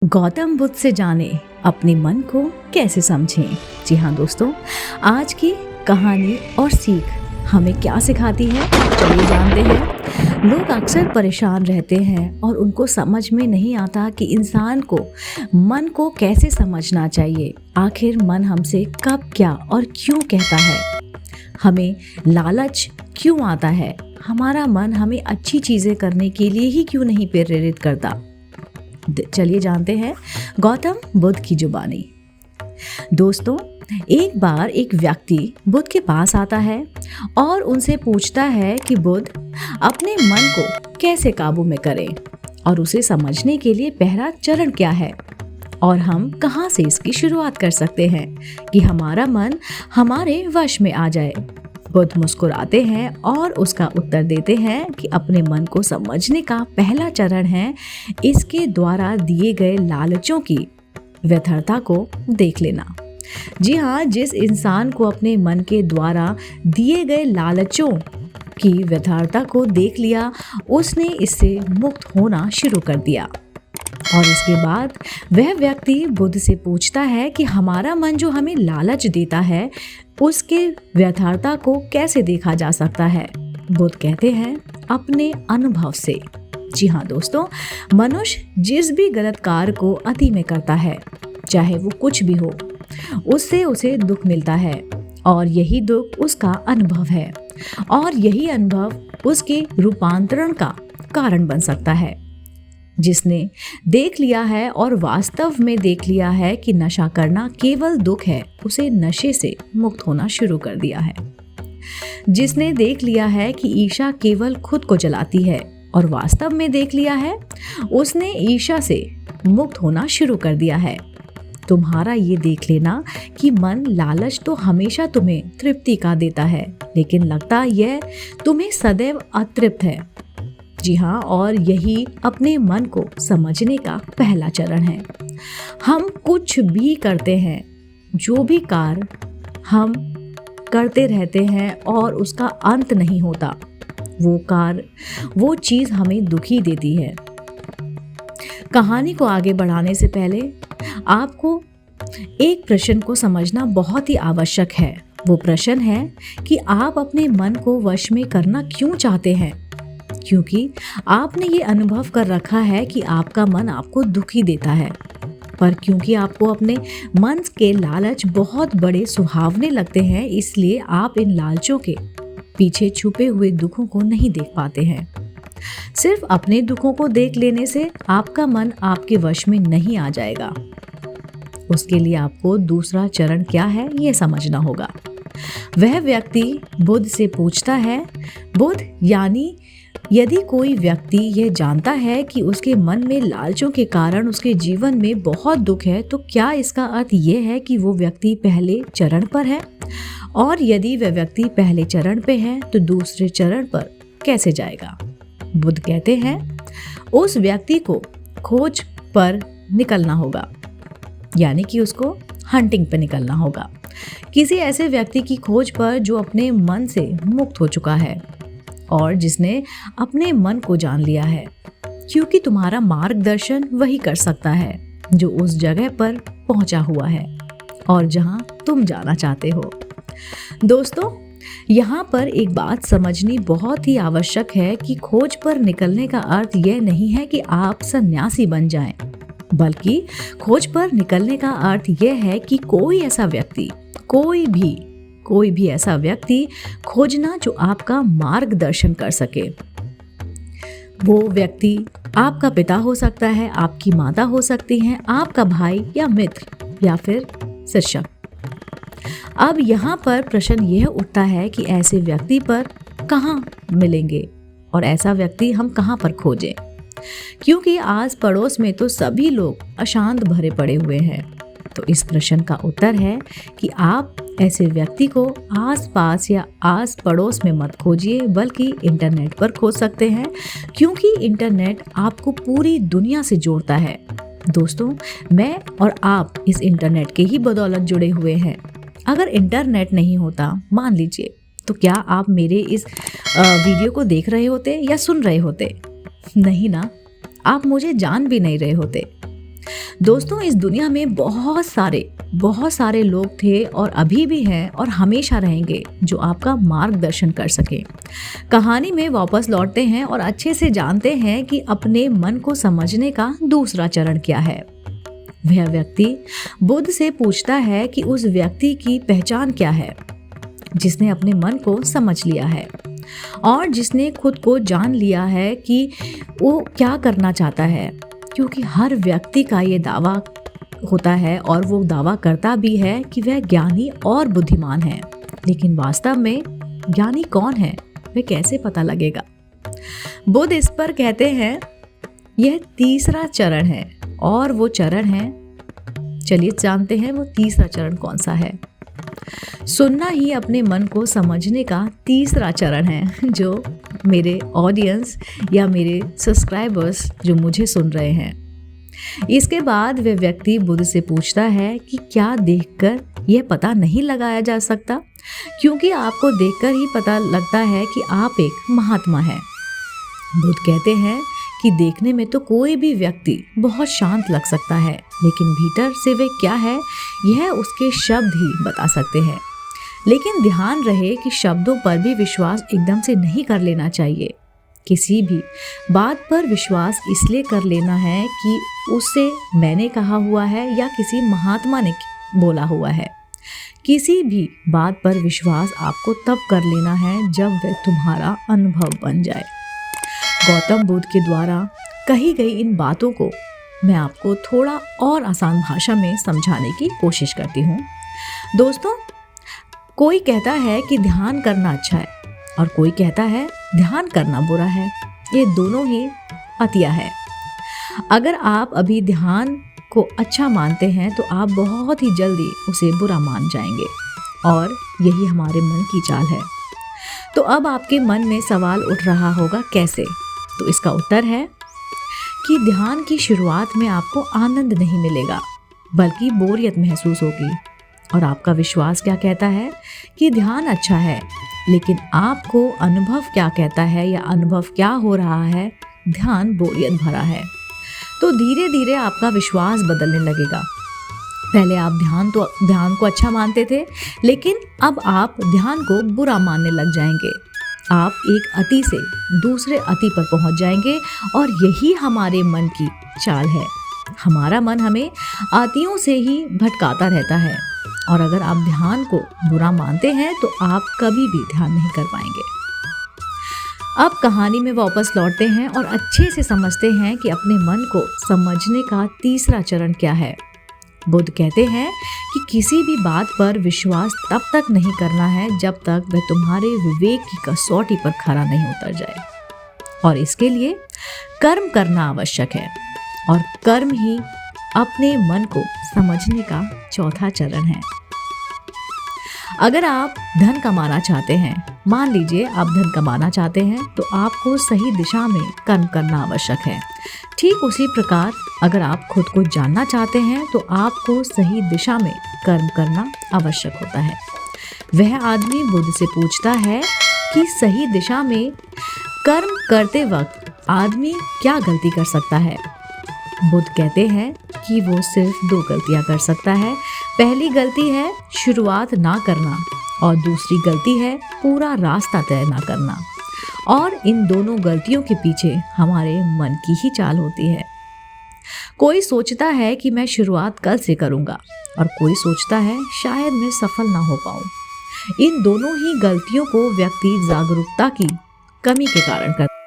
गौतम बुद्ध से जाने अपने मन को कैसे समझें। जी हाँ दोस्तों, आज की कहानी और सीख हमें क्या सिखाती है, चलिए जानते हैं। लोग अक्सर परेशान रहते हैं और उनको समझ में नहीं आता कि इंसान को मन को कैसे समझना चाहिए। आखिर मन हमसे कब क्या और क्यों कहता है, हमें लालच क्यों आता है, हमारा मन हमें अच्छी चीज़ें करने के लिए ही क्यों नहीं प्रेरित करता। चलिए जानते हैं गौतम बुद्ध की जुबानी। दोस्तों, एक बार एक व्यक्ति बुद्ध के पास आता है और उनसे पूछता है कि बुद्ध अपने मन को कैसे काबू में करें और उसे समझने के लिए पहला चरण क्या है और हम कहाँ से इसकी शुरुआत कर सकते हैं कि हमारा मन हमारे वश में आ जाए। बुद्ध मुस्कुराते हैं और उसका उत्तर देते हैं कि अपने मन को समझने का पहला चरण है इसके द्वारा दिए गए लालचों की व्यर्थता को देख लेना। जी हाँ, जिस इंसान को अपने मन के द्वारा दिए गए लालचों की व्यर्थता को देख लिया, उसने इससे मुक्त होना शुरू कर दिया। और इसके बाद वह व्यक्ति बुद्ध से पूछता है कि हमारा मन जो हमें लालच देता है उसके व्यर्थता को कैसे देखा जा सकता है। बुद्ध कहते हैं अपने अनुभव से। जी हाँ दोस्तों, मनुष्य जिस भी गलत कार्य को अति में करता है, चाहे वो कुछ भी हो, उससे उसे दुख मिलता है और यही दुख उसका अनुभव है और यही अनुभव उसके रूपांतरण का कारण बन सकता है। जिसने देख लिया है और वास्तव में देख लिया है कि नशा करना केवल दुख है, उसे नशे से मुक्त होना शुरू कर दिया है। जिसने देख लिया है कि ईर्ष्या केवल खुद को जलाती है और वास्तव में देख लिया है, उसने ईर्ष्या से मुक्त होना शुरू कर दिया है। तुम्हारा ये देख लेना कि मन लालच तो हमेशा तुम्हें तृप्ति का देता है, लेकिन लगता यह तुम्हें सदैव अतृप्त है। जी हाँ, और यही अपने मन को समझने का पहला चरण है। हम कुछ भी करते हैं, जो भी कार्य हम करते रहते हैं और उसका अंत नहीं होता, वो कार्य, वो चीज़ हमें दुखी देती है। कहानी को आगे बढ़ाने से पहले आपको एक प्रश्न को समझना बहुत ही आवश्यक है। वो प्रश्न है कि आप अपने मन को वश में करना क्यों चाहते हैं। क्योंकि आपने ये अनुभव कर रखा है कि आपका मन आपको दुखी देता है, पर क्योंकि आपको अपने मन के लालच बहुत बड़े सुहावने लगते हैं, इसलिए आप इन लालचों के पीछे छुपे हुए दुखों को नहीं देख पाते हैं। सिर्फ अपने दुखों को देख लेने से आपका मन आपके वश में नहीं आ जाएगा। उसके लिए आपको दूसरा चरण क्या है ये समझना होगा। वह व्यक्ति बुद्ध से पूछता है, बुद्ध, यानी यदि कोई व्यक्ति यह जानता है कि उसके मन में लालचों के कारण उसके जीवन में बहुत दुख है, तो क्या इसका अर्थ यह है कि वो व्यक्ति पहले चरण पर है? और यदि वह व्यक्ति पहले चरण पे है तो दूसरे चरण पर कैसे जाएगा? बुद्ध कहते हैं उस व्यक्ति को खोज पर निकलना होगा, यानी कि उसको हंटिंग पे निकलना होगा, किसी ऐसे व्यक्ति की खोज पर जो अपने मन से मुक्त हो चुका है और जिसने अपने मन को जान लिया है, क्योंकि तुम्हारा मार्गदर्शन वही कर सकता है जो उस जगह पर पहुंचा हुआ है और जहां तुम जाना चाहते हो। दोस्तों, यहाँ पर एक बात समझनी बहुत ही आवश्यक है कि खोज पर निकलने का अर्थ यह नहीं है कि आप सन्यासी बन जाएं, बल्कि खोज पर निकलने का अर्थ यह है कि कोई ऐसा व्यक्ति, कोई भी ऐसा व्यक्ति खोजना जो आपका मार्गदर्शन कर सके। वो व्यक्ति आपका पिता हो सकता है, आपकी माता हो सकती हैं, आपका भाई या मित्र या फिर शिक्षक। अब यहाँ पर प्रश्न यह उठता है कि ऐसे व्यक्ति पर कहाँ मिलेंगे और ऐसा व्यक्ति हम कहाँ पर खोजें, क्योंकि आस पड़ोस में तो सभी लोग अशांत भरे पड़े हुए हैं। तो इस प्रश्न का उत्तर है कि आप ऐसे व्यक्ति को आस-पास या आस पड़ोस में मत खोजिए, बल्कि इंटरनेट पर खोज सकते हैं, क्योंकि इंटरनेट आपको पूरी दुनिया से जोड़ता है। दोस्तों, मैं और आप इस इंटरनेट के ही बदौलत जुड़े हुए हैं। अगर इंटरनेट नहीं होता, मान लीजिए, तो क्या आप मेरे इस वीडियो को देख रहे होते या सुन रहे होते? नहीं ना, आप मुझे जान भी नहीं रहे होते। दोस्तों, इस दुनिया में बहुत सारे लोग थे और अभी भी हैं और हमेशा रहेंगे जो आपका मार्गदर्शन कर सके। कहानी में वापस लौटते हैं और अच्छे से जानते हैं कि अपने मन को समझने का दूसरा चरण क्या है। वह व्यक्ति बुद्ध से पूछता है कि उस व्यक्ति की पहचान क्या है जिसने अपने मन को समझ लिया है और जिसने खुद को जान लिया है कि वो क्या करना चाहता है। क्योंकि हर व्यक्ति का ये दावा होता है और वो दावा करता भी है कि वह ज्ञानी और बुद्धिमान है, लेकिन वास्तव में ज्ञानी कौन है वह कैसे पता लगेगा। बुद्ध इस पर कहते हैं यह तीसरा चरण है और वो चरण है, चलिए जानते हैं वो तीसरा चरण कौन सा है। सुनना ही अपने मन को समझने का तीसरा चरण है, जो मेरे ऑडियंस या मेरे सब्सक्राइबर्स जो मुझे सुन रहे हैं। इसके बाद वह व्यक्ति बुद्ध से पूछता है कि क्या देखकर यह पता नहीं लगाया जा सकता, क्योंकि आपको देखकर ही पता लगता है कि आप एक महात्मा हैं। बुद्ध कहते हैं कि देखने में तो कोई भी व्यक्ति बहुत शांत लग सकता है, लेकिन भीतर से वे क्या है यह उसके शब्द ही बता सकते हैं। लेकिन ध्यान रहे कि शब्दों पर भी विश्वास एकदम से नहीं कर लेना चाहिए। किसी भी बात पर विश्वास इसलिए कर लेना है कि उसे मैंने कहा हुआ है या किसी महात्मा ने बोला हुआ है। किसी भी बात पर विश्वास आपको तब कर लेना है जब वह तुम्हारा अनुभव बन जाए। गौतम बुद्ध के द्वारा कही गई इन बातों को मैं आपको थोड़ा और आसान भाषा में समझाने की कोशिश करती हूँ। दोस्तों, कोई कहता है कि ध्यान करना अच्छा है और कोई कहता है ध्यान करना बुरा है। ये दोनों ही अतिया है। अगर आप अभी ध्यान को अच्छा मानते हैं तो आप बहुत ही जल्दी उसे बुरा मान जाएंगे और यही हमारे मन की चाल है। तो अब आपके मन में सवाल उठ रहा होगा कैसे? तो इसका उत्तर है कि ध्यान की शुरुआत में आपको आनंद नहीं मिलेगा, बल्कि बोरियत महसूस होगी। और आपका विश्वास क्या कहता है कि ध्यान अच्छा है, लेकिन आपको अनुभव क्या कहता है या अनुभव क्या हो रहा है, ध्यान बोरियत भरा है। तो धीरे धीरे आपका विश्वास बदलने लगेगा। पहले आप ध्यान को अच्छा मानते थे, लेकिन अब आप ध्यान को बुरा मानने लग जाएंगे। आप एक अति से दूसरे अति पर पहुंच जाएंगे और यही हमारे मन की चाल है। हमारा मन हमें अतियों से ही भटकाता रहता है और अगर आप ध्यान को बुरा मानते हैं तो आप कभी भी ध्यान नहीं कर पाएंगे। अब कहानी में वापस लौटते हैं और अच्छे से समझते हैं कि अपने मन को समझने का तीसरा चरण क्या है। बुद्ध कहते हैं कि किसी भी बात पर विश्वास तब तक नहीं करना है जब तक वह तुम्हारे विवेक की कसौटी पर खरा नहीं उतर जाए, और इसके लिए कर्म करना आवश्यक है और कर्म ही अपने मन को समझने का चौथा चरण है। अगर आप धन कमाना चाहते हैं, मान लीजिए आप धन कमाना चाहते हैं, तो आपको सही दिशा में कर्म करना आवश्यक है। ठीक उसी प्रकार अगर आप खुद को जानना चाहते हैं तो आपको सही दिशा में कर्म करना आवश्यक होता है। वह आदमी बुद्ध से पूछता है कि सही दिशा में कर्म करते वक्त आदमी क्या गलती कर सकता है। बुद्ध कहते हैं कि वो सिर्फ 2 गलतियां कर सकता है। पहली गलती है शुरुआत ना करना और दूसरी गलती है पूरा रास्ता तय ना करना। और इन दोनों गलतियों के पीछे हमारे मन की ही चाल होती है। कोई सोचता है कि मैं शुरुआत कल से करूँगा और कोई सोचता है शायद मैं सफल ना हो पाऊँ। इन दोनों ही गलतियों को व्यक्ति जागरूकता की कमी के कारण करता है।